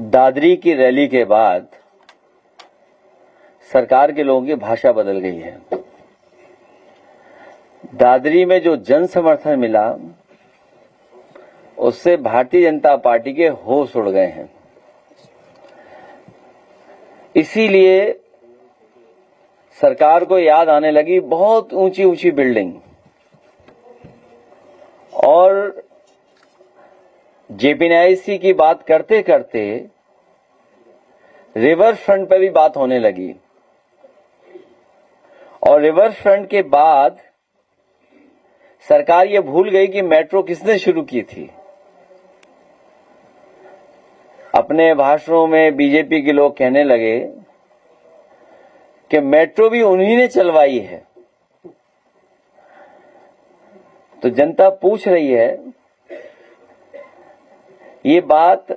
दादरी की रैली के बाद सरकार के लोगों की भाषा बदल गई है। दादरी में जो जन समर्थन मिला उससे भारतीय जनता पार्टी के होश उड़ गए हैं। इसीलिए सरकार को याद आने लगी बहुत ऊंची ऊंची बिल्डिंग और जेपीएनआईसी की बात करते करते रिवर फ्रंट पे भी बात होने लगी और रिवर फ्रंट के बाद सरकार ये भूल गई कि मेट्रो किसने शुरू की थी। अपने भाषणों में बीजेपी के लोग कहने लगे कि मेट्रो भी उन्हीं ने चलवाई है। तो जनता पूछ रही है ये बात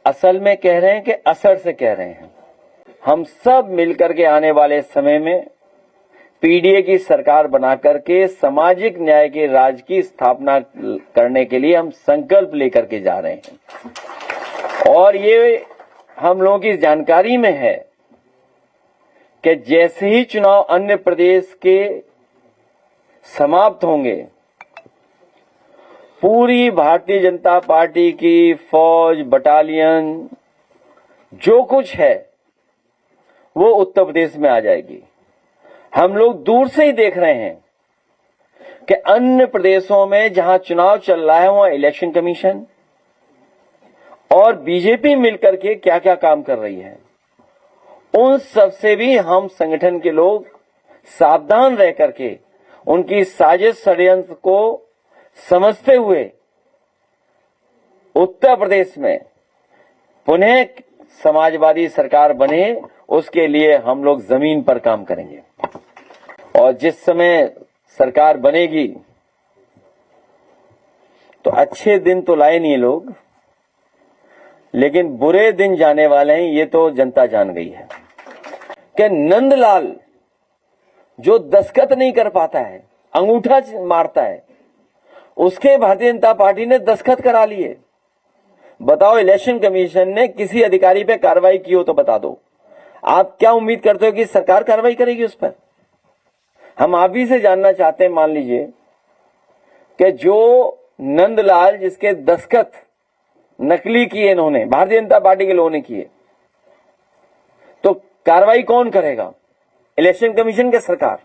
असल में कह रहे हैं कि असर से कह रहे हैं। हम सब मिलकर के आने वाले समय में पीडीए की सरकार बनाकर के सामाजिक न्याय के राज की स्थापना करने के लिए हम संकल्प लेकर के जा रहे हैं और ये हम लोगों की जानकारी में है कि जैसे ही चुनाव अन्य प्रदेश के समाप्त होंगे पूरी भारतीय जनता पार्टी की फौज बटालियन जो कुछ है वो उत्तर प्रदेश में आ जाएगी। हम लोग दूर से ही देख रहे हैं कि अन्य प्रदेशों में जहां चुनाव चल रहा है वहां इलेक्शन कमीशन और बीजेपी मिलकर के क्या क्या काम कर रही है। उन सब से भी हम संगठन के लोग सावधान रह करके उनकी साजिश षड्यंत्र को समझते हुए उत्तर प्रदेश में पुनः समाजवादी सरकार बने उसके लिए हम लोग जमीन पर काम करेंगे। और जिस समय सरकार बनेगी तो अच्छे दिन तो लाए नहीं लोग, लेकिन बुरे दिन जाने वाले हैं ये तो जनता जान गई है कि नंदलाल जो दस्तखत नहीं कर पाता है, अंगूठा मारता है, उसके भारतीय जनता पार्टी ने दस्तखत करा लिए। बताओ इलेक्शन कमीशन ने किसी अधिकारी पे कार्रवाई की हो तो बता दो। आप क्या उम्मीद करते हो कि सरकार कार्रवाई करेगी उस पर? हम आप ही से जानना चाहते हैं। मान लीजिए कि जो नंदलाल जिसके दस्तखत नकली किए इन्होंने, भारतीय जनता पार्टी के लोगों ने किए, तो कार्रवाई कौन करेगा? इलेक्शन कमीशन के सरकार?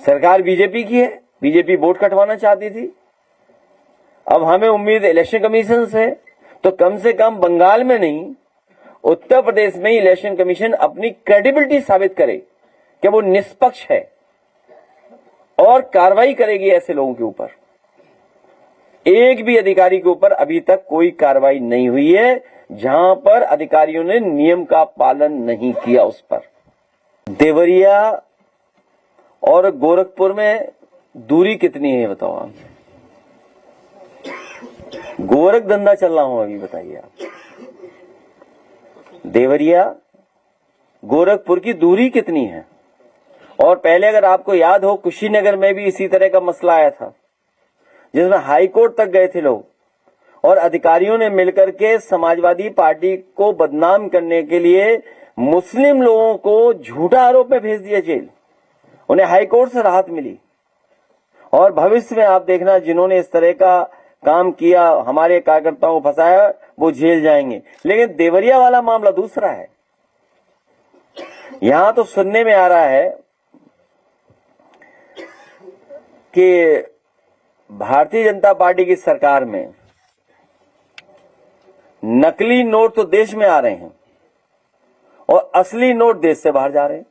सरकार बीजेपी की है, बीजेपी वोट कटवाना चाहती थी। अब हमें उम्मीद इलेक्शन कमीशन से, तो कम से कम बंगाल में नहीं उत्तर प्रदेश में इलेक्शन कमीशन अपनी क्रेडिबिलिटी साबित करे कि वो निष्पक्ष है और कार्रवाई करेगी ऐसे लोगों के ऊपर। एक भी अधिकारी के ऊपर अभी तक कोई कार्रवाई नहीं हुई है जहां पर अधिकारियों ने नियम का पालन नहीं किया उस पर। देवरिया और गोरखपुर में दूरी कितनी है बताओ आप? गोरख धंधा चल रहा हूं अभी, बताइए आप। देवरिया गोरखपुर की दूरी कितनी है? और पहले अगर आपको याद हो कुशीनगर में भी इसी तरह का मसला आया था जिसमें हाई कोर्ट तक गए थे लोग और अधिकारियों ने मिलकर के समाजवादी पार्टी को बदनाम करने के लिए मुस्लिम लोगों को झूठा आरोप में भेज दिया जेल। उन्हें हाई कोर्ट से राहत मिली और भविष्य में आप देखना जिन्होंने इस तरह का काम किया, हमारे कार्यकर्ताओं को फंसाया, वो जेल जाएंगे। लेकिन देवरिया वाला मामला दूसरा है। यहां तो सुनने में आ रहा है कि भारतीय जनता पार्टी की सरकार में नकली नोट तो देश में आ रहे हैं और असली नोट देश से बाहर जा रहे हैं।